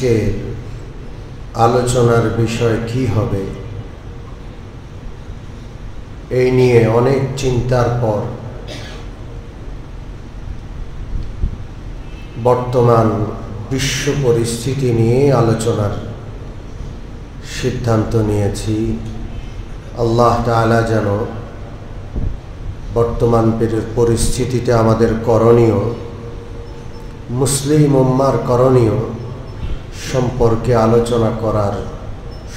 আজকে আলোচনার বিষয় কি হবে এই নিয়ে অনেক চিন্তার পর বর্তমান বিশ্ব পরিস্থিতি নিয়ে আলোচনার সিদ্ধান্ত নিয়েছি। আল্লাহ তাআলা যেন বর্তমান পরিস্থিতিতে আমাদের করণীয়, মুসলিম উম্মার করণীয় সম্পর্কে আলোচনা করার,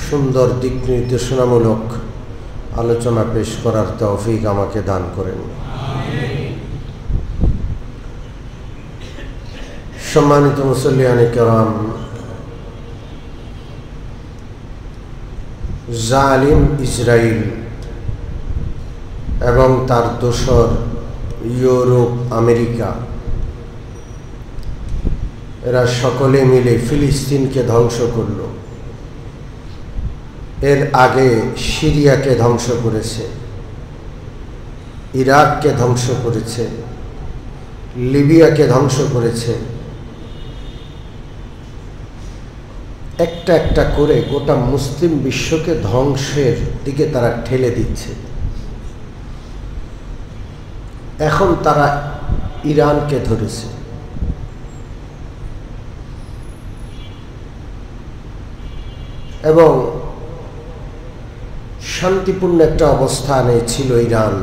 সুন্দর দিক নির্দেশনামূলক আলোচনা পেশ করার তৌফিক আমাকে দান করেন। সম্মানিত মুসল্লিয়ানে কেরাম, জালিম ইসরায়েল এবং তার দোসর ইউরোপ, আমেরিকা, এরা সকলে মিলে ফিলিস্তিনকে ধ্বংস করল। এর আগে সিরিয়াকে ধ্বংস করেছে, ইরাককে ধ্বংস করেছে, লিবিয়াকে ধ্বংস করেছে। একটা একটা করে গোটা মুসলিম বিশ্বকে ধ্বংসের দিকে তারা ঠেলে দিচ্ছে। এখন তারা ইরানকে ধরেছে। এবং শান্তিপূর্ণ একটা অবস্থানে ছিল ইরান।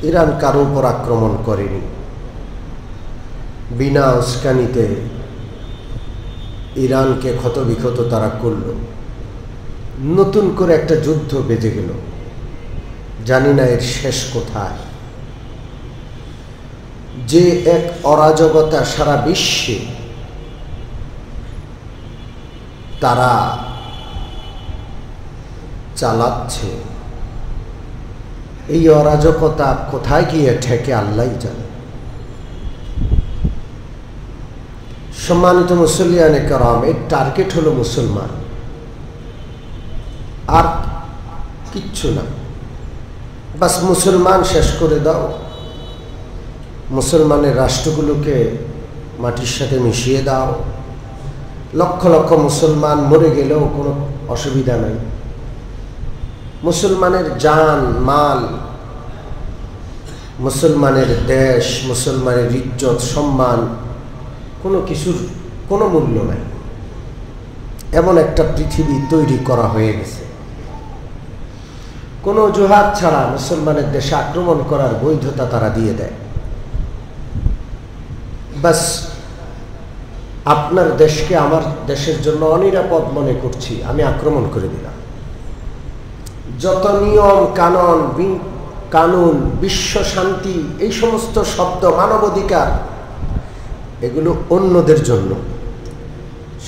ইরান কারো উপর আক্রমণ করেনি, বিনা উস্কানিতে ইরানকে ক্ষতবিক্ষত তারা করল। নতুন করে একটা যুদ্ধ বেজে গেল, জানি না এর শেষ কোথায়। যে এক অরাজকতা সারা বিশ্বে তারা চালাচ্ছে, এই অরাজকতা কোথায় গিয়ে ঠেকে আল্লাহই জানে। সম্মানিত মুসল্লিয়ানে কেরাম, এর টার্গেট হলো মুসলমান, আর কিচ্ছু না। বাস মুসলমান শেষ করে দাও, মুসলমানের রাষ্ট্রগুলোকে মাটির সাথে মিশিয়ে দাও। লক্ষ লক্ষ মুসলমান মরে গেলেও কোনো অসুবিধা নাই। মুসলমানের জান মাল, মুসলমানের দেশ, মুসলমানের ইজ্জত সম্মান, কোনো কিছুর কোনো মূল্য নাই। এমন একটা পৃথিবী তৈরি করা হয়ে গেছে, কোনো অজুহাত ছাড়া মুসলমানের দেশে আক্রমণ করার বৈধতা তারা দিয়ে দেয়। বাস আপনার দেশকে আমার দেশের জন্য অনিরাপদ মনে করছি, আমি আক্রমণ করে দিলাম। যত নিয়ম কানুন, বিশ্ব শান্তি, এই সমস্ত শব্দ, মানবাধিকার, এগুলো অন্যদের জন্য।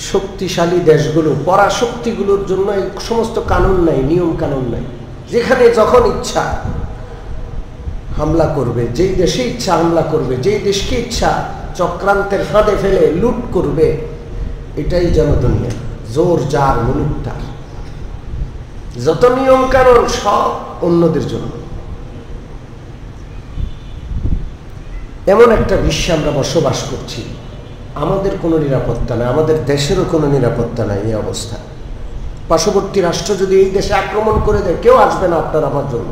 শক্তিশালী দেশগুলো, পরাশক্তিগুলোর জন্য এই সমস্ত কানুন নাই, নিয়ম কানুন নাই। যেখানে যখন ইচ্ছা হামলা করবে, যেই দেশে ইচ্ছা হামলা করবে, যেই দেশকে ইচ্ছা চক্রান্তের ফাঁদে ফেলে লুট করবে। এটাই যেন দুনিয়া, জোর যার মুলুক তার। যত নিয়ম কানুন সব অন্যদের জন্য। এমন একটা বিশ্বে আমরা বসবাস করছি, আমাদের কোনো নিরাপত্তা নাই, আমাদের দেশেরও কোনো নিরাপত্তা নাই। এই অবস্থা, পার্শ্ববর্তী রাষ্ট্র যদি এই দেশে আক্রমণ করে দেয়, কেউ আসবে না আপনার আমার জন্য।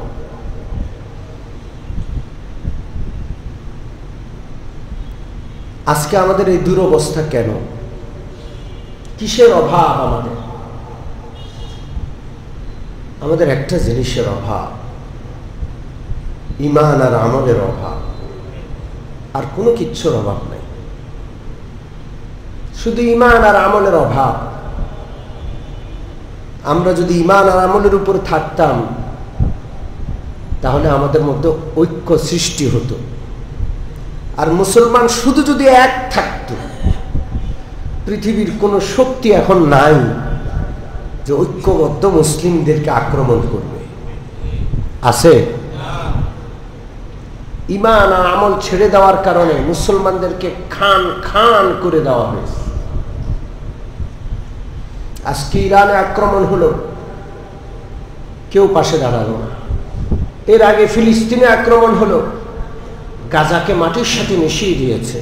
আজকে আমাদের এই দুরবস্থা কেন? কিসের অভাব? আমাদের একটা জিনিসের অভাব, ঈমান আর আমলের অভাব। আর কোনো কিচ্ছুর অভাব নাই, শুধু ঈমান আর আমলের অভাব। আমরা যদি ঈমান আর আমলের উপর থাকতাম, তাহলে আমাদের মধ্যে ঐক্য সৃষ্টি হতো। আর মুসলমান শুধু যদি এক থাকতো, পৃথিবীর কোনো শক্তি এখন নাই যে ঐক্যবদ্ধ মুসলিমদেরকে আক্রমণ করবে। আছে? ঈমান আর আমল ছেড়ে দেওয়ার কারণে মুসলমানদেরকে খান খান করে দেওয়া হয়েছে। আজকে ইরানে আক্রমণ হলো, কেউ পাশে দাঁড়ালো না। এর আগে ফিলিস্তিনে আক্রমণ হলো, গাজাকে মাটির সাথে মিশিয়ে দিয়েছে।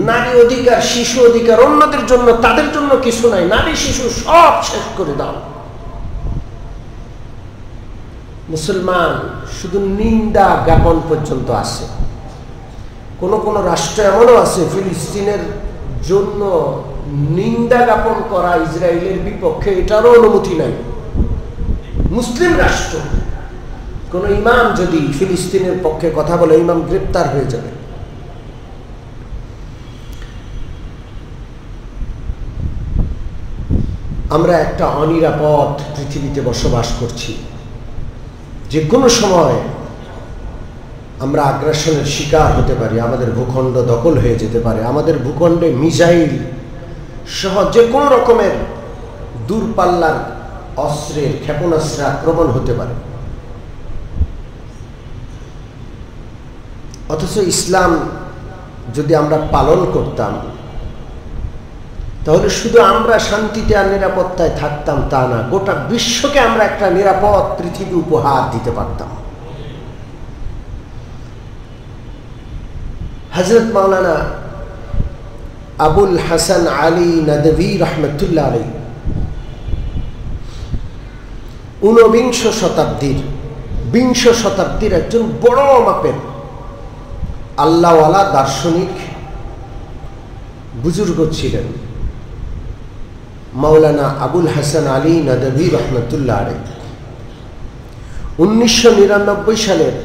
নারী অধিকার, শিশু অধিকার, অন্যদের জন্য, তাদের জন্য কিছু নাই, নারী শিশু সব শেষ করে দাও। মুসলমান শুধু নিন্দা জ্ঞাপন পর্যন্ত আসে। কোন কোন রাষ্ট্র এমনও আছে ফিলিস্তিনের জন্য নিন্দা জ্ঞাপন করা ইসরায়েলের বিপক্ষে, এটারও অনুমতি নাই। মুসলিম রাষ্ট্র কোন ইমাম যদি ফিলিস্তিনের পক্ষে কথা বলে, ইমাম গ্রেপ্তার হয়ে যাবে। আমরা একটা অনিরাপদ পৃথিবীতে বসবাস করছি। যে কোনো সময় আমরা আগ্রাসনের শিকার হতে পারি, আমাদের ভূখণ্ড দখল হয়ে যেতে পারে, আমাদের ভূখণ্ডে মিসাইল সহ যে কোনো রকমের দূরপাল্লার অস্ত্রের ক্ষেপণাস্ত্রে আক্রমণ হতে পারে। অথচ ইসলাম যদি আমরা পালন করতাম, তাহলে শুধু আমরা শান্তিতে আর নিরাপত্তায় থাকতাম তা না, গোটা বিশ্বকে আমরা একটা নিরাপদ পৃথিবী উপহার দিতে পারতাম। হযরত মাওলানা আবুল হাসান আলী নদভী রহমতুল্লাহ আলাইহি 20 শতাব্দীর একজন বড় মাপের আল্লাহওয়ালা দার্শনিক বুজুর্গ ছিলেন, মাওলানা আবুল হাসান আলী নদভী রহমতুল্লাহ আলাইহি। 1999 সালের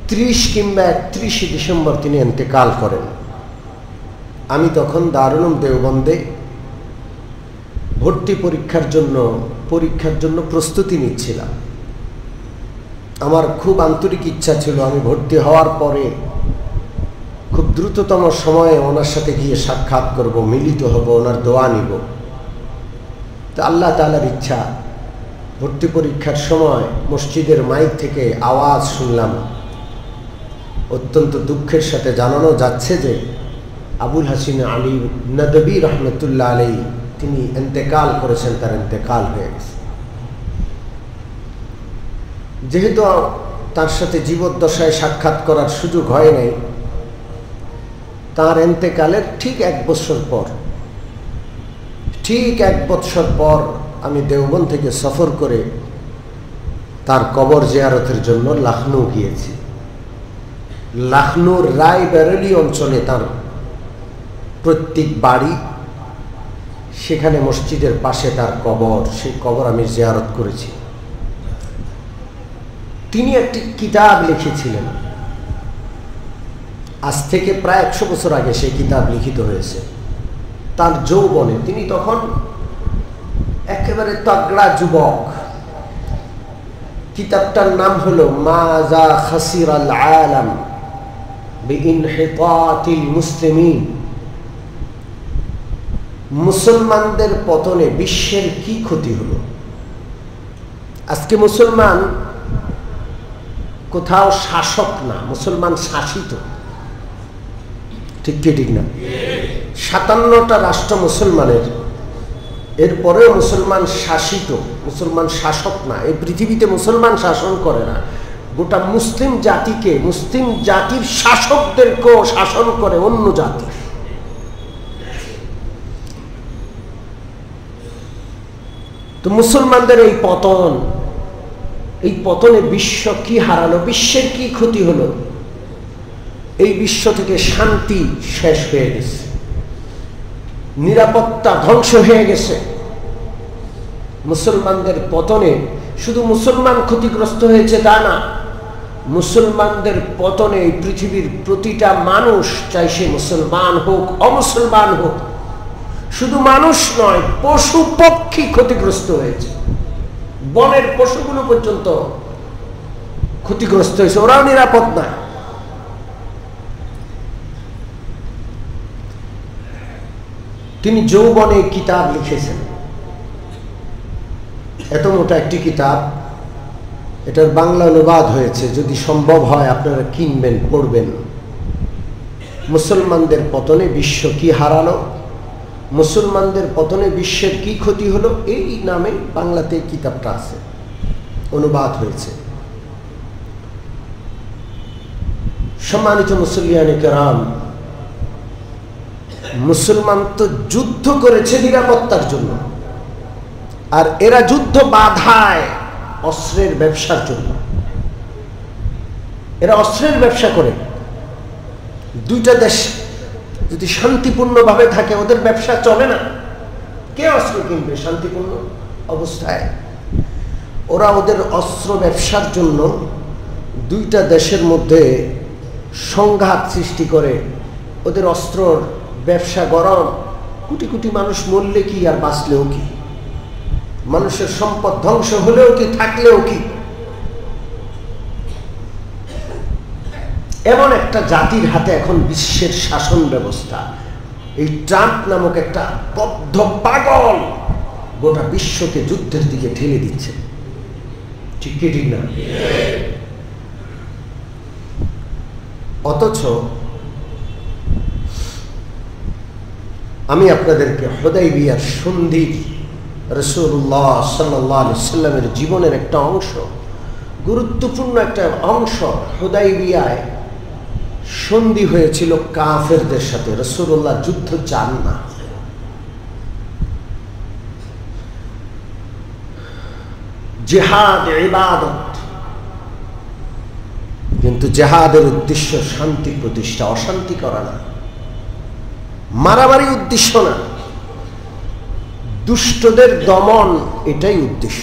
30 কিংবা 31 ডিসেম্বর তিনি ইন্তেকাল করেন। আমি তখন দারুল উলুম দেওবন্দে ভর্তি পরীক্ষার জন্য প্রস্তুতি নিচ্ছিলাম। আমার খুব আন্তরিক ইচ্ছা ছিল আমি ভর্তি হওয়ার পরে খুব দ্রুততম সময়ে ওনার সাথে গিয়ে সাক্ষাৎ করব, মিলিত হব, ওনার দোয়া নিব। তো আল্লাহ তাআলার ইচ্ছা, ভর্তি পরীক্ষার সময় মসজিদের মাইক থেকে আওয়াজ শুনলাম। অত্যন্ত দুঃখের সাথে জানানো যাচ্ছে যে আবুল হাসান আলী নদভী রহমতুল্লাহ আলাইহি তিনি ইন্তেকাল করেছেন, তার ইন্তেকাল হয়ে গেছে। যেহেতু তার সাথে জীবদ্দশায় সাক্ষাৎ করার সুযোগ হয় নাই, তার ইন্তেকালের ঠিক 1 বছর পর আমি দেওবন্দ থেকে সফর করে তার কবর জিয়ারতের জন্য লখনউ গিয়েছি। লখনউর রায়বেরেলি অঞ্চলে তার প্রত্যেক বাড়ি, সেখানে মসজিদের পাশে তার কবর, সেই কবর আমি জিয়ারত করেছি। তিনি একটি কিতাব লিখেছিলেন, আজ থেকে প্রায় 100 বছর আগে সেই কিতাব লিখিত হয়েছে। তার যৌবনে, তিনি তখন একেবারে তাগড়া যুবক। কিতাবটার নাম হলো মাজা খাসিরাল আলাম বিইনহিতাতিল মুসলিমিন। মুসলমানদের পতনে বিশ্বের কি ক্ষতি হলো। আজকে মুসলমান কোথাও শাসক না, মুসলমান শাসিত। ঠিক কি ঠিক না? 57টা রাষ্ট্র মুসলমানের, এরপরেও মুসলমান শাসিত, মুসলমান শাসক না। এই পৃথিবীতে মুসলমান শাসন করে না, গোটা মুসলিম জাতিকে, মুসলিম জাতির শাসকদেরকেও শাসন করে অন্য জাতি। তো মুসলমানদের এই পতনে বিশ্ব কি হারালো, বিশ্বের কি ক্ষতি হলো। এই বিশ্ব থেকে শান্তি শেষ হয়ে গেছে, নিরাপত্তা ধ্বংস হয়ে গেছে। মুসলমানদের পতনে শুধু মুসলমান ক্ষতিগ্রস্ত হয়েছে তা না, মুসলমানদের পতনে পৃথিবীর প্রতিটা মানুষ, চাই সে মুসলমান হোক অমুসলমান হোক, শুধু মানুষ নয়, পশু পক্ষী ক্ষতিগ্রস্ত হয়েছে। বনের পশুগুলো পর্যন্ত ক্ষতিগ্রস্ত হয়েছে, ওরাও নিরাপদ না। তিনি যৌবনে কিতাব লিখেছেন, এত মোটা একটি কিতাব, এটার বাংলা অনুবাদ হয়েছে, যদি সম্ভব হয় আপনারা কিনবেন, পড়বেন। মুসলমানদের পতনে বিশ্ব কি হারালো, মুসলমানদের পতনে বিশ্বের কি ক্ষতি হলো, এই নামে বাংলাতে কিতাবটা আছে, অনুবাদ হয়েছে। সম্মানিত মুসলিয়ানে কেরাম, মুসলমান তো যুদ্ধ করেছে নিরাপত্তার জন্য, আর এরা যুদ্ধ বাধায় অস্ত্রের ব্যবসার জন্য। এরা অস্ত্রের ব্যবসা করে। দুইটা দেশ যদি শান্তিপূর্ণভাবে থাকে, ওদের ব্যবসা চলে না। কে অস্ত্র কিনবে শান্তিপূর্ণ অবস্থায়? ওরা ওদের অস্ত্র ব্যবসার জন্য দুইটা দেশের মধ্যে সংঘাত সৃষ্টি করে। ওদের অস্ত্রর ব্যবসা গরম, কোটি কোটি মানুষ মরলে কি আর বাঁচলেও কি, মানুষের সম্পদ ধ্বংস হলেও কি থাকলেও কি। এমন একটা জাতির হাতে এখন বিশ্বের শাসন ব্যবস্থা। এই ট্রাম্প নামক একটা বদ্ধ পাগল গোটা বিশ্বকে যুদ্ধের দিকে ঠেলে দিচ্ছে। ঠিক কি ঠিক না? অথচ আমি আপনাদেরকে হুদাইবিয়ার সন্ধির রাসূলুল্লাহ সাল্লাল্লাহু আলাইহি সাল্লামের জীবনের একটা অংশ, গুরুত্বপূর্ণ একটা অংশ। হুদাইবিয়ায় সন্ধি হয়েছিল কাফেরদের সাথে। রাসূলুল্লাহ যুদ্ধ চান না। জিহাদ ইবাদত, কিন্তু জিহাদের উদ্দেশ্য শান্তি প্রতিষ্ঠা, অশান্তি করা না, মারামারি উদ্দেশ্য না, দুষ্টদের দমন, এটাই উদ্দেশ্য।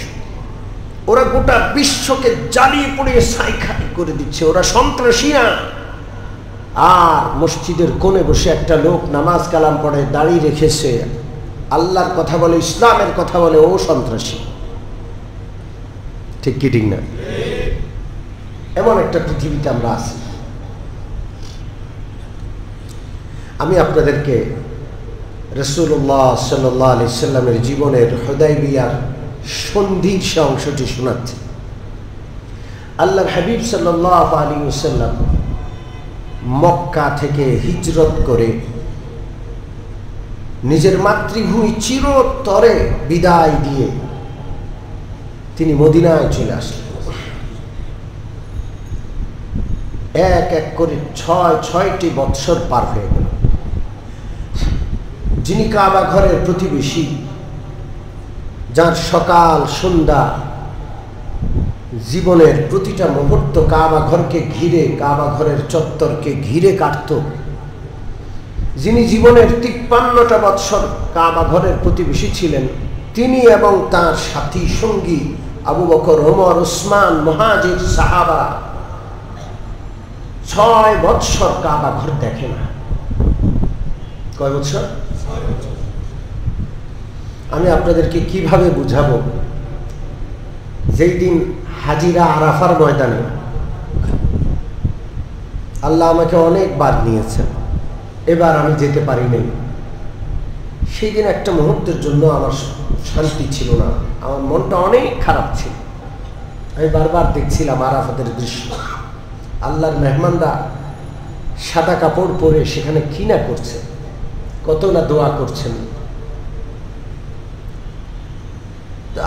ওরা গোটা বিশ্বকে জ্বালিয়ে পুড়িয়ে ছাই করে দিচ্ছে। ওরা সন্ত্রাসী না। আর মসজিদের কোণে বসে একটা লোক নামাজ কালাম পড়ে, দাড়ি রেখেছে, আল্লাহর কথা বলে, ইসলামের কথা বলে, ও সন্ত্রাসী। ঠিক কি ঠিক না? এমন একটা পৃথিবীতে আমরা আছি। আমি আপনাদেরকে রাসূলুল্লাহ সাল্লাল্লাহু আলাইহি সাল্লামের জীবনের হুদাইবিয়ার সন্ধির সে অংশটি শোনাচ্ছি। আল্লাহর হাবিব সাল্লাল্লাহু আলাইহি ওয়াসাল্লাম মক্কা থেকে হিজরত করে নিজের মাতৃভূমি চিরতরে বিদায় দিয়ে তিনি মদিনায় চলে আসলেন। এক এক করে ছয়টি বৎসর পার হয়ে গেল। যিনি কাবা ঘরের প্রতিবেশী, যার সকাল সন্ধ্যা জীবনের প্রতিটা মুহূর্ত কাবা ঘরকে ঘিরে, কাবা ঘরের চত্বরকে ঘিরে কাটত, যিনি জীবনের 53টা বৎসর কাবা ঘরের প্রতিবেশী ছিলেন, তিনি এবং তার সাথী সঙ্গী আবু বকর, ওমর, উসমান, মুহাজির, সাহাবা 6 বৎসর কাবা ঘর দেখে না। কয় বৎসর? আমি আপনাদেরকে কিভাবে বুঝাবো? যেই দিন হাজিরা আরাফার ময়দানে আল্লাহ আমাকে অনেকবার নিয়েছেন, এবার আমি যেতে পারি নাই। সেই দিন একটা মুহূর্তের জন্য আমার শান্তি ছিল না, আমার মনটা অনেক খারাপ ছিল। আমি বারবার দেখছিলাম আরাফাতের দৃশ্য। আল্লাহর মেহমানরা সাদা কাপড় পরে সেখানে কি না করছে, কত না দোয়া করছেন।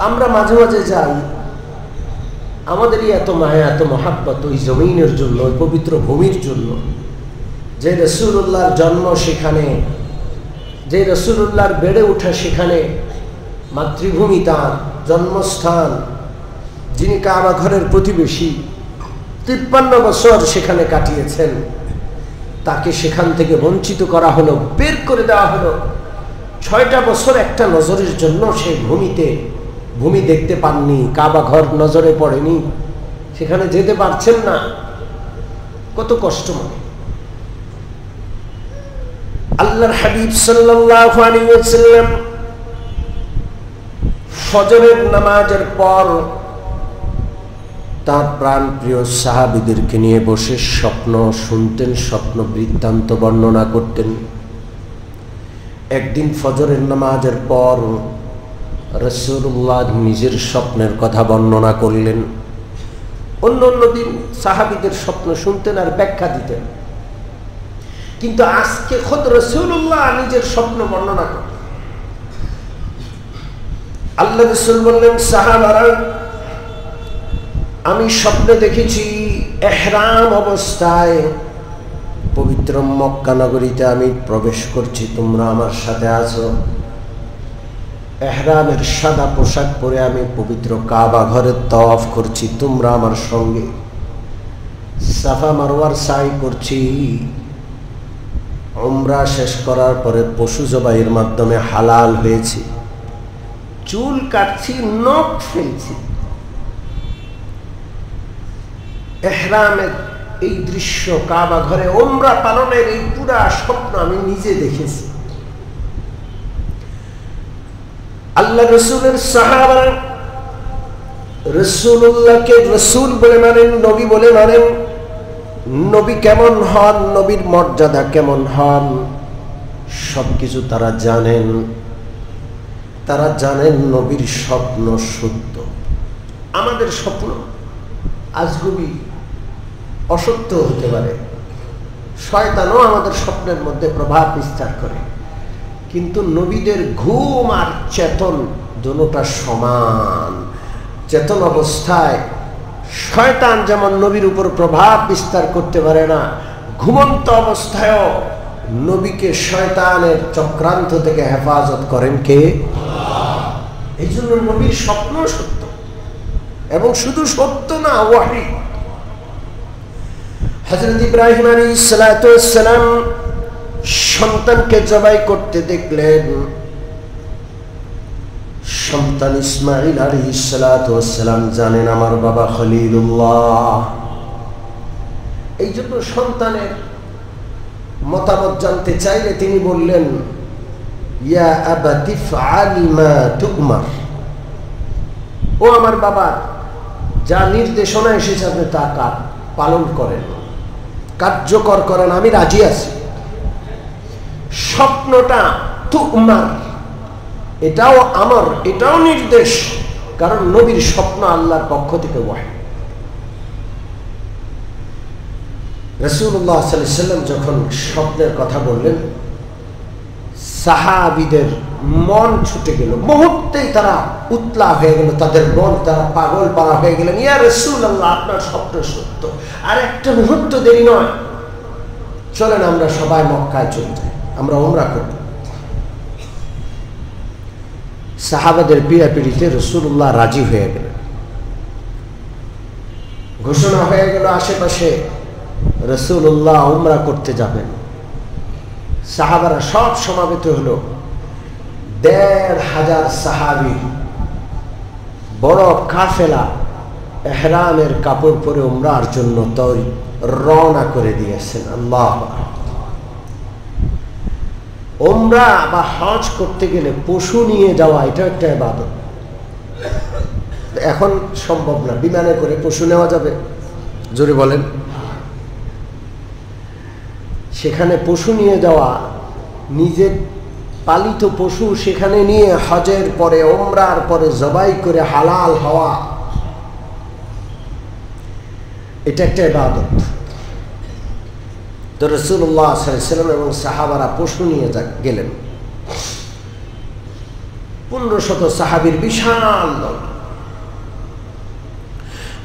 আমরা মাঝে মাঝে যাই, আমাদেরই এত মায়া, এত মহাব্বত ওই জমিনের জন্য, ওই পবিত্র ভূমির জন্য, যে রাসূলুল্লাহর জন্ম সেখানে, যে রাসূলুল্লাহর বেড়ে ওঠা সেখানে, মাতৃভূমি তার জন্মস্থান, যিনি কাবা ঘরের প্রতিবেশী, 53 বছর সেখানে কাটিয়েছেন, তাকে সেখান থেকে বঞ্চিত করা হলো, বের করে দেওয়া হলো। 6টা বছর একটা নজরের জন্য সেই ভূমি দেখতে পাননি, কাবা ঘর নজরে পড়েনি, সেখানে যেতে পারছেন না। কত কষ্ট মানে। আল্লাহর হাবিব সাল্লাল্লাহু আলাইহি ওয়াসাল্লাম ফজরের নামাজের পর তার প্রাণপ্রিয় সাহাবীদেরকে নিয়ে বসে স্বপ্ন শুনতেন, স্বপ্ন বৃত্তান্ত বর্ণনা করতেন। একদিন ফজরের নামাজের পর রাসূলুল্লাহ নিজের স্বপ্নের কথা বর্ণনা করলেন। অন্য দিন সাহাবীদের স্বপ্ন শুনতেন আর ব্যাখ্যা দিতেন, কিন্তু আজকে খোদ রাসূলুল্লাহ নিজের স্বপ্ন বর্ণনা করলেন। আল্লাহ রাসূল বললেন, সাহাবারা, আমি স্বপ্নে দেখেছি ইহরাম অবস্থায় পবিত্র মক্কা নগরীতে আমি প্রবেশ করছি, তোমরা আমার সাথে আছো। ইহরামের সাদা পোশাক পরে আমি পবিত্র কাবা ঘরের তাওয়াফ করছি, তোমরা আমার সঙ্গে। সাফা মারওয়ার সাই করছি। উমরা শেষ করার পরে পশু জবাইয়ের মাধ্যমে হালাল হয়েছি। চুল কাটছি, নখ ফেলছি। ইহরামের এই দৃশ্য, কাবা ঘরে উমরা পালনের এই পুরা স্বপ্ন আমি নিজে দেখেছি। আল্লাহ রসুলের সাহাবারা রসুল্লাহকে রসুল বলে মানেন, নবী বলে মানেন। নবী কেমন হন, নবীর মর্যাদা কেমন হন, সবকিছু তারা জানেন। তারা জানেন নবীর স্বপ্ন সত্য। আমাদের স্বপ্ন আজগুবি অসত্য হতে পারে, শয়তানও আমাদের স্বপ্নের মধ্যে প্রভাব বিস্তার করে, কিন্তু নবীদের ঘুম আর চেতন দুটোটা সমান। চেতন অবস্থায় শয়তান যেমন নবীর উপর প্রভাব বিস্তার করতে পারে না, ঘুমন্ত অবস্থায়ও নবীকে শয়তানের চক্রান্ত থেকে হেফাজত করেন কে? এই জন্য নবীর স্বপ্ন সত্য, এবং শুধু সত্য না, ওয়াহী। হযরত ইব্রাহিম আলাইহিস সালাম সন্তানকে জবাই করতে দেখলেন। সন্তান ইসমাঈল আলাইহিস সালাম জানেন আমার বাবা খলিলুল্লাহ। এই জন্য সন্তানের মতামত জানতে চাইলে তিনি বললেন, ইয়া আবাতি ফআল মা তু'মার, ও আমার বাবা, যা নির্দেশনা এসেছে আপনি তা পালন করেন, কার্যকর করেন, আমি রাজি আছি। স্বপ্নটা তু'মার, এটাও আমর, এটাও নির্দেশ, কারণ নবীর স্বপ্ন আল্লাহর পক্ষ থেকে ওয়াহী। রাসূলুল্লাহ সাল্লাল্লাহু আলাইহি ওয়াসাল্লাম যখন স্বপ্নের কথা বললেন, সাহাবীদের মন ছুটে গেল, মুহূর্তেই তারা উতলা হয়ে গেল, তাদের মন, তারা পাগল পারা হয়ে গেলেন। ইয়া রাসূলুল্লাহ, আপনার স্বপ্ন সত্য, আর একটা মুহূর্ত দেরি নয়, চলেন আমরা সবাই মক্কায় চলে যাই, আমরা উমরা করব। সাহাবাদের পীড়াপিড়িতে রাসূলুল্লাহ রাজি হয়ে গেলেন। ঘোষণা হয়ে গেল আশেপাশে রাসূলুল্লাহ উমরা করতে যাবেন। সাহাবারা সব সমাবেত হলো। ১৫০০ সাহাবী বড় কাফেলা ইহরামের কাপড় পরে উমরার জন্য রওনা করে দিয়েছেন। আল্লাহ, উমরা বা হজ করতে গেলে পশু নিয়ে যাওয়া এটা একটা ইবাদত। এখন সম্ভব না, বিমানে করে পশু নেওয়া যাবে? জোরে বলেন। সেখানে পশু নিয়ে যাওয়া, নিজের পালিত পশু সেখানে নিয়ে হজের পরে, উমরার পরে জবাই করে হালাল হওয়া, এটা একটা ইবাদত। তো রাসূলুল্লাহ সাল্লাল্লাহু আলাইহি ওয়াসাল্লাম এবং সাহাবারা পশু নিয়ে গেলেন। ১৫০০ সাহাবীর বিশাল দল।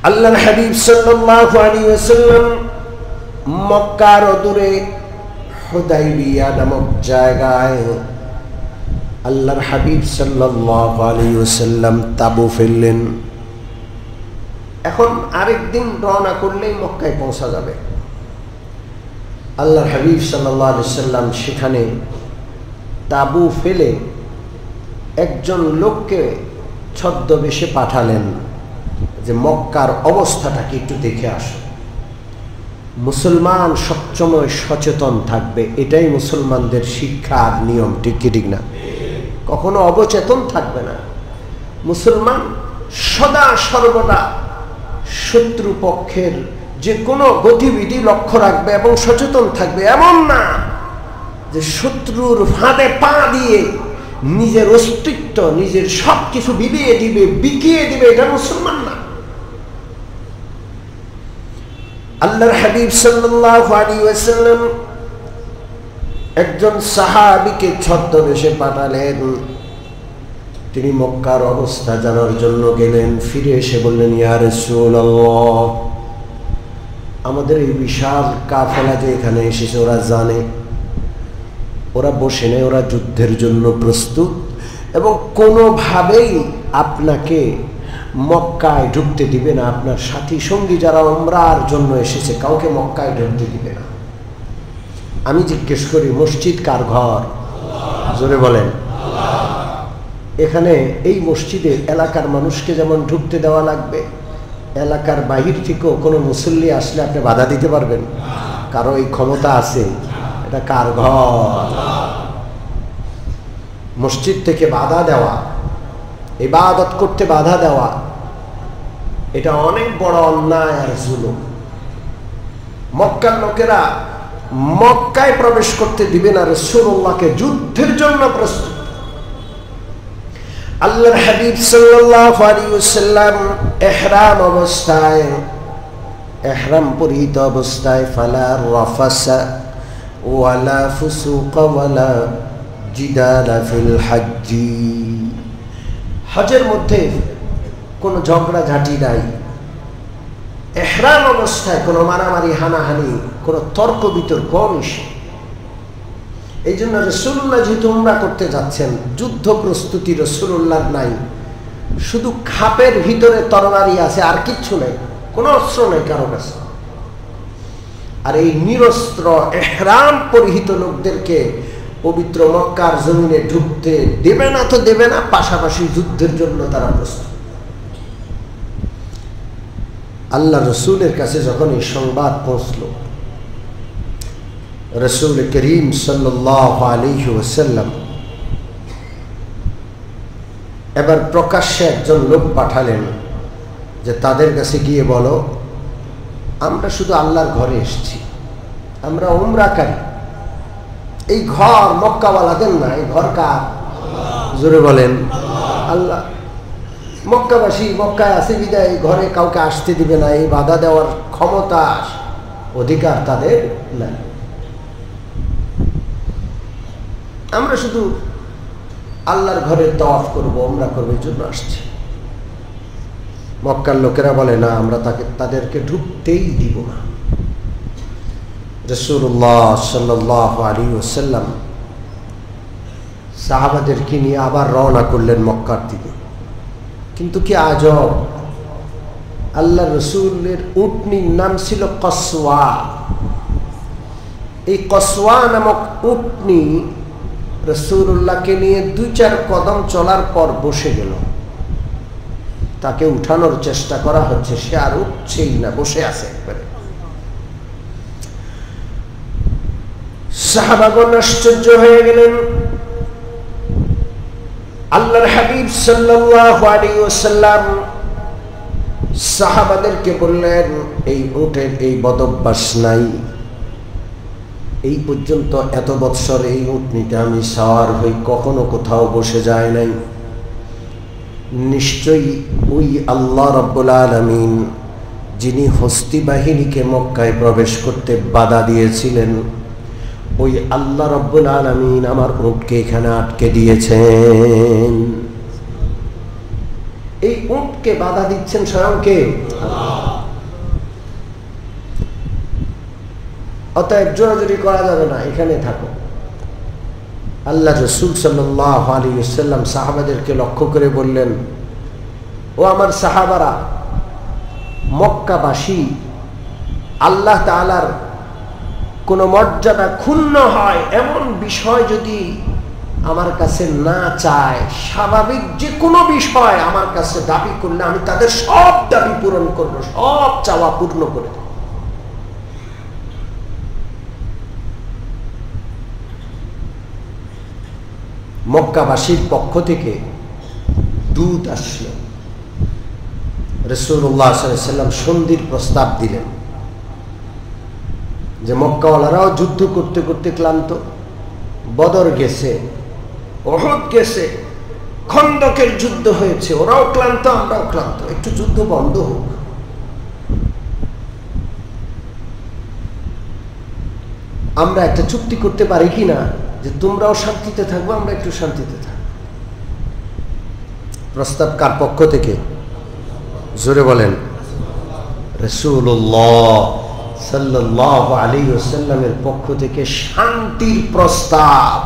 আল্লাহর হাবিব সাল্লাল্লাহু আলাইহি ওয়াসাল্লাম মক্কার দূরে হুদাইবিয়া নামক জায়গায় আল্লাহর হাবিব সাল্লাল্লাহু আলাইহি ওয়াসাল্লাম তাবু ফেললেন। এখন আরেকদিন রওনা করলেই মক্কায় পৌঁছা যাবে। আল্লাহর হাবিব সাল্লাল্লাহু আলাইহি ওয়াসাল্লাম সেখানে তাবু ফেলে একজন লোককে ছদ্মবেশে পাঠালেন যে মক্কার অবস্থাটাকে একটু দেখে আসো। মুসলমান সবসময় সচেতন থাকবে, এটাই মুসলমানদের শিক্ষা আর নিয়ম, ঠিক কি ঠিক না? কখনো অবচেতন থাকবে না। মুসলমান সদা সর্বদা শত্রুপক্ষের যে কোনো গতিবিধি লক্ষ্য রাখবে এবং সচেতন থাকবে। এমন না যে শত্রুর ফাঁদে পা দিয়ে নিজের অস্তিত্ব, নিজের সব কিছু বিলিয়ে দিবে, বিকিয়ে দিবে, এটা মুসলমান না। আল্লাহর হাবিব সাল্লাল্লাহু আলাইহি ওয়াসাল্লাম একজন সাহাবীকে ছদ্মবেশে পাঠালেন। তিনি মক্কার অবস্থা জানার জন্য গেলেন। ফিরে এসে বললেন, ইয়া রাসূলুল্লাহ, আমাদের এই বিশাল কাফেলা যে এখানে এসেছে ওরা জানে, ওরা বসে নেই, ওরা যুদ্ধের জন্য প্রস্তুত এবং কোনোভাবেই আপনাকে মক্কায় ঢুকতে দিবে না। আপনার সাথী সঙ্গী যারা উমরার জন্য এসেছে কাউকে মক্কায় ঢুকতে দিবে না। আমি জিজ্ঞেস করি, মসজিদ কার ঘর? জোরে বলেন। এখানে এই মসজিদে এলাকার মানুষকে যেমন ঢুকতে দেওয়া লাগবে, এলাকার বাহির থেকেও কোনো মুসল্লি আসলে আপনি বাধা দিতে পারবেন? কারো এই ক্ষমতা আছে? এটা কার ঘর? মসজিদ থেকে বাধা দেওয়া, ইবাদত করতে বাধা দেওয়া, এটা অনেক বড় অন্যায় আর জুলুম। মক্কার লোকেরা মক্কায় প্রবেশ করতে দিবে না, রাসূলুল্লাহকে যুদ্ধের জন্য প্রস্তুত। আল্লাহর হাবিব সাল্লাল্লাহু আলাইহি ওয়াসাল্লাম ইহরাম অবস্থায়, ইহরাম পরিহিত অবস্থায়, ফালা রাফাসা ওয়ালা ফুসুকা ওয়ালা জিদালা ফিল হজ্জি, হজের মধ্যে কোনো ঝগড়াঝাটি নাই, ইহরাম অবস্থায় কোনো মারামারি হানাহানি, কোনো তর্ক বিতর্ক নিষেধ। এই জন্য রাসূলুল্লাহ যেহেতু উমরা করতে যাচ্ছেন, যুদ্ধ প্রস্তুতি রাসূলুল্লাহর নাই, শুধু খাপের ভিতরে তরবারি আছে, আর কিচ্ছু নেই, কোনো অস্ত্র নেই কারো কাছে। আর এই নিরস্ত্র ইহরাম পরিহিত লোকদেরকে পবিত্র মক্কার জমিনে ঢুকতে দেবে না তো দেবে না, পাশাপাশি যুদ্ধের জন্য তারা প্রস্তুত। আল্লাহ রসুলের কাছে যখন এই সংবাদ পৌঁছল, রসুল করিম সাল্লাল্লাহু আলাইহি ওয়াসাল্লাম এবার প্রকাশ্যে একজন লোক পাঠালেন যে তাদের কাছে গিয়ে বলো, আমরা শুধু আল্লাহর ঘরে এসেছি, আমরা উমরাকারী, এই ঘর মক্কাওয়ালাদের না, এই ঘর কার? জোরে বলেন। আল্লাহ। মক্কাবাসী মক্কায় আছে বিদায় ঘরে কাউকে আসতে দিবে না, এই বাধা দেওয়ার ক্ষমতা অধিকার তাদের নাই। আমরা শুধু আল্লাহর ঘরে তাওয়াফ করবো, উমরা করবো, এই জন্য আসছি। মক্কার লোকেরা বলে না, আমরা তাদেরকে ঢুকতেই দিব না। রাসূলুল্লাহ সাল্লাল্লাহু আলাইহি ওয়াসাল্লাম সাহাবাদেরকে নিয়ে আবার রওনা করলেন মক্কার দিকে। কিন্তু কি আজব, আল্লাহ রসুলের উটনির নাম ছিল কসওয়া। এই কসওয়া নামক উটনি রাসূলুল্লাহকে নিয়ে 2-4 কদম চলার পর বসে গেল। তাকে উঠানোর চেষ্টা করা হচ্ছে, সে আর উঠছেই না, বসে আছে একবারে। সাহাবাগণ আশ্চর্য হয়ে গেলেন। আল্লাহর হাবিব সাল্লাল্লাহু আলাইহি ওয়াসাল্লাম সাহাবাদেরকে বললেন, এই উটের এই বদভ্যাস নাই, এই পর্যন্ত এত বৎসর এই উটনিটা আমি সাওয়ার হই কখনো কোথাও বসে যায় নাই। নিশ্চয়ই ওই আল্লাহ রাব্বুল আলামিন যিনি হস্তি বাহিনীকে মক্কায় প্রবেশ করতে বাধা দিয়েছিলেন, ওই আল্লাহ রাব্বুল আলামিন আমার উটকে এখানে আটকে দিয়েছেন। এই উটকে বাধা দিচ্ছেন স্বয়ং কে? আল্লাহ। অতএব জোরাজুরি করা যাবে না, এখানে থাকো। আল্লাহ রাসূল সাল্লাল্লাহু আলাইহি ওয়াসাল্লাম সাহাবাদেরকে লক্ষ্য করে বললেন, ও আমার সাহাবারা, মক্কাবাসী আল্লাহ তাআলার কোনো মর্যাদা ক্ষুণ্ণ হয় এমন বিষয় যদি আমার কাছে না চায়, স্বাভাবিক যে কোনো বিষয় আমার কাছে দাবি করলে আমি তাদের সব দাবি পূরণ করব, সব চাওয়া পূর্ণ করে দেব। মক্কাবাসীর পক্ষ থেকে দূত আসলো। রাসূলুল্লাহ সাল্লাল্লাহু আলাইহি ওয়াসাল্লাম সন্ধির প্রস্তাব দিলেন যে মক্কাওয়ালারাও যুদ্ধ করতে করতে ক্লান্ত, বদর গেছে, উহুদ গেছে, খন্দকের যুদ্ধ হয়েছে, ওরাও ক্লান্ত, আমরাও ক্লান্ত, একটু যুদ্ধ বন্ধ হোক। আমরা একটা চুক্তি করতে পারি কিনা যে তোমরাও শান্তিতে থাকবো, আমরা একটু শান্তিতে থাকবো। প্রস্তাব কার পক্ষ থেকে? জোরে বলেন। রাসূলুল্লাহ সাল্লাল্লাহু আলাইহি ওয়াসাল্লামের পক্ষ থেকে শান্তির প্রস্তাব।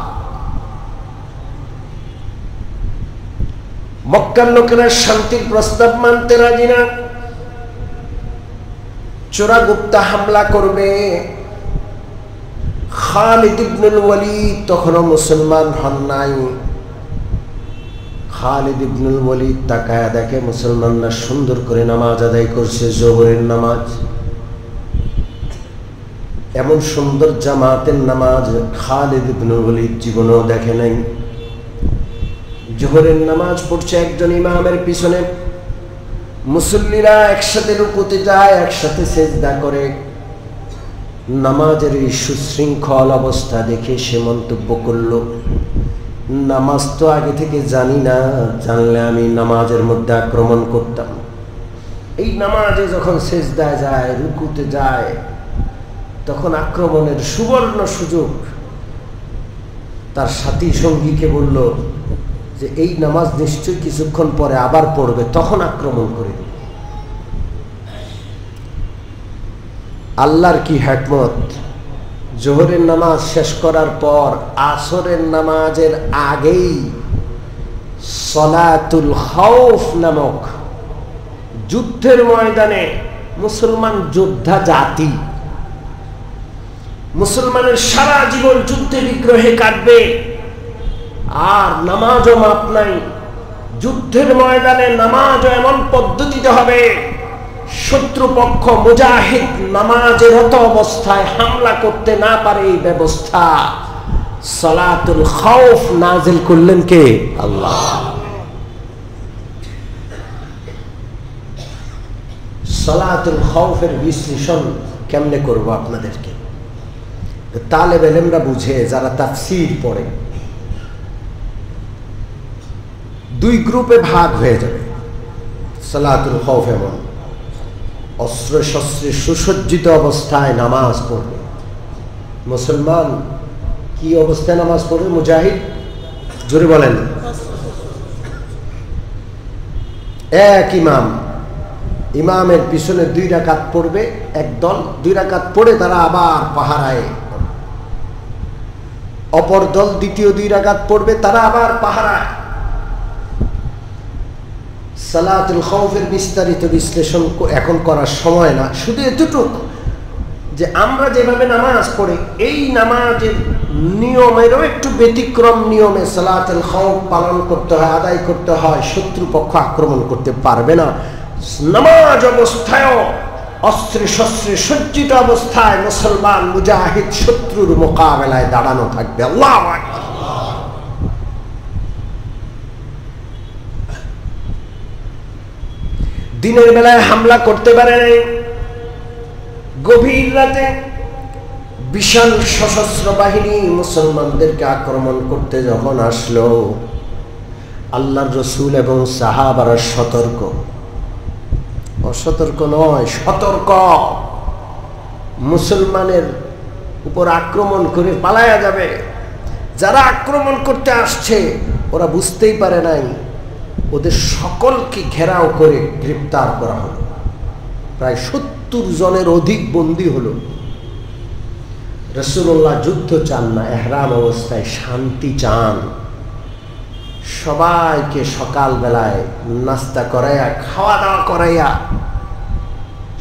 মক্কার লোকেরা শান্তির প্রস্তাব মানতে রাজি না। চোরাগুপ্তা হামলা করবে। খালিদ ইবনুল ওয়ালিদ তখনও মুসলমান হন নাই। খালিদ ইবনুল ওয়ালিদ তাকায়া দেখে মুসলমানরা সুন্দর করে নামাজ আদায় করছে, জোহরের নামাজ। এমন সুন্দর জামাতের নামাজ খালিদ ইবনুল ওয়ালিদ জীবনেও দেখে নাই। জোহরের নামাজ পড়ছে একজন ইমামের পিছনে, মুসল্লিরা একসাথে রুকুতে যায়, একসাথে সেজদা করে। নামাজের এই সুশৃঙ্খল অবস্থা দেখে সে মন্তব্য করল, নামাজ তো আগে থেকে জানি না, জানলে আমি নামাজের মধ্যে আক্রমণ করতাম। এই নামাজে যখন সেজদায় যায়, রুকুতে যায়, তখন আক্রমণের সুবর্ণ সুযোগ। তার সাথী সঙ্গীকে বলল যে এই নামাজ নিশ্চয়ই কিছুক্ষণ পরে আবার পড়বে, তখন আক্রমণ করে দিবে। আল্লাহর কি হিকমত, জোহরের নামাজ শেষ করার পর আসরের নামাজের আগেই সলাতুল খাউফ নামক যুদ্ধের ময়দানে, মুসলমান যোদ্ধা জাতি, মুসলমানের সারা জীবন যুদ্ধে বিগ্রহে কাটবে, আর নামাজও মাপ নাই। যুদ্ধের ময়দানে নামাজও এমন পদ্ধতিতে হবে, শত্রুপক্ষ মুজাহিদ নামাজেরত অবস্থায় হামলা করতে না পারে, এই ব্যবস্থা সালাতুল খাউফ নাজিল করলেন কে? আল্লাহ। সালাতুল খাউফের বিশ্লেষণ কেমনে করব আপনাদেরকে? তালেব ইলমরা বুঝে, যারা তাফসীর পড়ে, দুই গ্রুপে ভাগ হয়ে যাবে। সালাতুল খাউফ এমন অস্ত্র শস্ত্রে সুসজ্জিত অবস্থায় নামাজ পড়বে। মুসলমান কি অবস্থায় নামাজ পড়বে? মুজাহিদ, জোরে বলেন। এক ইমাম, ইমামের পিছনে 2 রাকাত পড়বে একদল, 2 রাকাত পড়ে তারা আবার পাহারায়। অপর দল দ্বিতীয় 2 রাকাত পড়বে, তারা আবার পাহারায়। সালাতুল খাউফের বিস্তারিত বিশ্লেষণ এখন করার সময় না, শুধু এতটুকু যে আমরা যেভাবে নামাজ পড়ি, এই নামাজের নিয়মেরও একটু ব্যতিক্রম নিয়মে সালাতুল খাউফ পালন করতে হয়, আদায় করতে হয়। শত্রুপক্ষ আক্রমণ করতে পারবে না। নামাজ অবস্থায়ও অস্ত্রে শস্ত্রে সজ্জিত অবস্থায় মুসলমান মুজাহিদ শত্রুর মোকাবেলায় দাঁড়ানো থাকবে। আল্লাহু আকবার। দিনের বেলায় হামলা করতে পারে নাই, গভীর রাতে বিশাল সশস্ত্র বাহিনী মুসলমানদেরকে আক্রমণ করতে যখন আসলো, আল্লাহর রাসূল এবং সাহাবারা সতর্ক, অসতর্ক নয়, সতর্ক। মুসলমানের উপর আক্রমণ করে পালায়া যাবে। যারা আক্রমণ করতে আসছে ওরা বুঝতেই পারে নাই, ওদের সকলকে ঘেরাও করে গ্রেপ্তার করা হলো। প্রায় 70 জনের অধিক বন্দী হলো। রাসূলুল্লাহ যুদ্ধ চান না, ইহরাম অবস্থায় শান্তি চান। সবাইকে সকালবেলায় নাস্তা করাইয়া, খাওয়া দাওয়া করাইয়া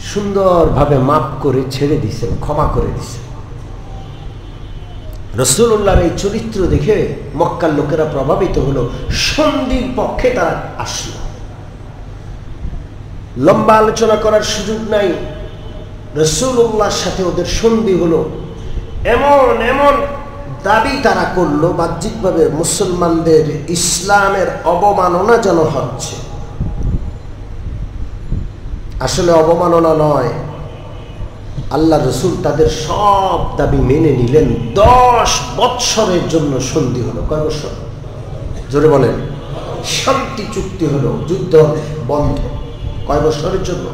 সুন্দরভাবে মাপ করে ছেড়ে দিছেন, ক্ষমা করে দিছেন। রাসূলুল্লাহর এই চরিত্র দেখে মক্কার লোকেরা প্রভাবিত হলো, সন্ধির পক্ষে তারা আসলো। লম্বা আলোচনা করার সুযোগ নাই, রাসূলুল্লাহর সাথে ওদের সন্ধি হলো। এমন এমন দাবি তারা করলো, বাহ্যিকভাবে মুসলমানদের ইসলামের অবমাননা যেন হচ্ছে। আসলে অবমাননা নয়, আল্লাহ রসুল তাদের সব দাবি মেনে নিলেন। 10 বৎসরের জন্য সন্ধি হলো। কয় বছর? জোরে বলেন। শান্তি চুক্তি হলো, যুদ্ধ বন্ধ। কয় বছরের জন্য?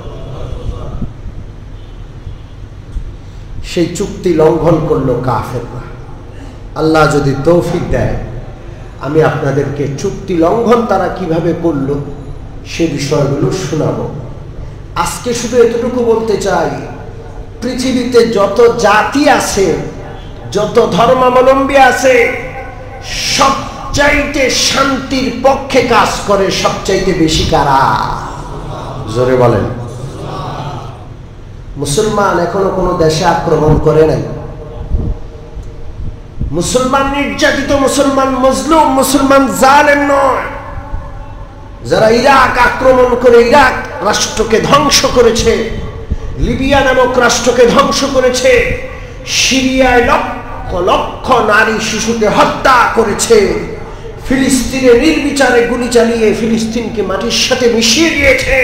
সেই চুক্তি লঙ্ঘন করলো কাফেররা। আল্লাহ যদি তৌফিক দেয়, আমি আপনাদেরকে চুক্তি লঙ্ঘন তারা কিভাবে করলো সে বিষয়গুলো শোনাবো। আজকে শুধু এতটুকু বলতে চাই, পৃথিবীতে যত জাতি আছে, যত ধর্মাবলম্বী আছে, সবচাইতে শান্তির পক্ষে কাজ করে সবচাইতে বেশি কারা? জোরে বলেন। মুসলমান এখনো কোনো দেশে আক্রমণ করে নাই। মুসলমান নির্যাতিত, মুসলমান মজলুম, মুসলমান জালেম নয়। যারা ইরাক আক্রমণ করে ইরাক রাষ্ট্রকে ধ্বংস করেছে, লিবিয়া নামক রাষ্ট্রকে ধ্বংস করেছে, সিরিয়ায় লক্ষ লক্ষ নারী শিশুকে হত্যা করেছে, ফিলিস্তিনে নির্বিচারে গুলি চালিয়ে ফিলিস্তিনকে মাটির সাথে মিশিয়ে দিয়েছে,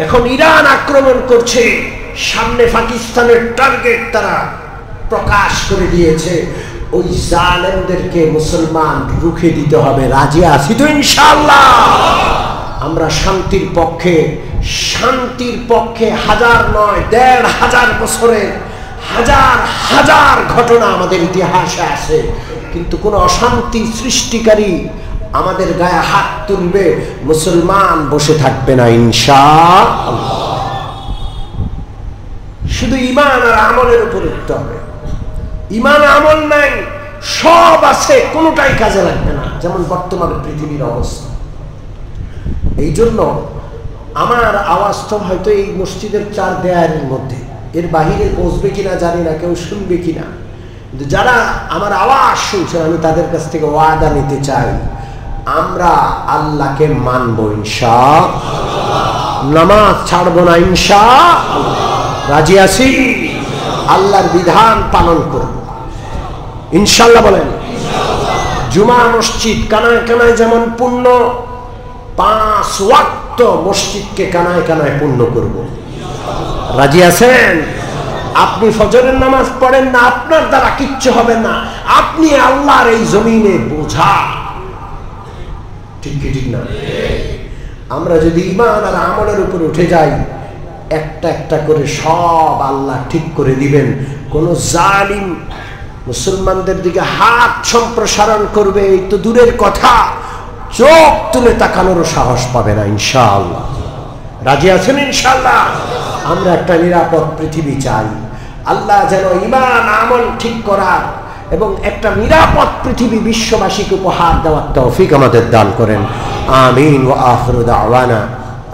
এখন ইরান আক্রমণ করছে, সামনে পাকিস্তানের টার্গেট তারা প্রকাশ করে দিয়েছে। ওই জালেমদেরকে মুসলমান রুখে দিতে হবে। রাজি আছি তো ইনশাআল্লাহ? আমরা শান্তির পক্ষে হাজার নয় ১৫০০ বছরের হাজার হাজার ঘটনা আমাদের ইতিহাসে আছে, কিন্তু কোন অশান্তি সৃষ্টিকারী আমাদের গায়ে হাত তুলবে, মুসলমান বসে থাকবে না ইনশাআল্লাহ। শুধু ঈমান আর আমলের উপর উঠতে হবে। ঈমান আমল নাই, সব আছে, কোনোটাই কাজে লাগবে না, যেমন বর্তমানে পৃথিবীর অবস্থা। এই জন্য আমার আওয়াজ তো হয়তো এই মসজিদের ৪ দেয়ালের মধ্যে, এর বাহিরে পৌঁছবে কিনা জানি না, কেউ শুনবে কিনা, কিন্তু যারা আমার আওয়াজ শুনছেন আমি তাদের কাছ থেকে ওয়াদা নিতে চাই, আমরা আল্লাহকে মানব ইনশাআল্লাহ, নামাজ ছাড়বো না ইনশাআল্লাহ, রাজি আছি, আল্লাহর বিধান পালন করব ইনশাআল্লাহ। বলেন জুমা মসজিদ কানায় কানায় যেমন পূর্ণ, 5 ওয়াক্ত মসজিদকে কানায় কানায় পূর্ণ করব। রাজি আছেন? আপনি ফজরের নামাজ পড়েন না, আপনার দ্বারা কিচ্ছু হবে না, আপনি আল্লাহর এই জমিনে বোঝা। ঠিক কি ঠিক না? আমরা যদি ঈমান আর আমলের উপর উঠে যাই, একটা একটা করে সব আল্লাহ ঠিক করে দিবেন। কোন জালিম মুসলমানদের দিকে হাত সম্প্রসারণ করবে এই তো দূরের কথা, চোখ তুলে তাকানোরও সাহস পাবে না ইনশাআল্লাহ। রাজি আছেন ইনশাআল্লাহ? আমরা একটা নিরাপদ পৃথিবী চাই। আল্লাহ যেন ঈমান আমল ঠিক করার এবং একটা নিরাপদ পৃথিবী বিশ্ববাসীকে উপহার দেওয়ার তৌফিক আমাদের দান করেন। আমিন। ওয়া আখিরু দাওয়ানা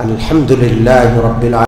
আলহামদুলিল্লাহি রাব্বিল আলামিন।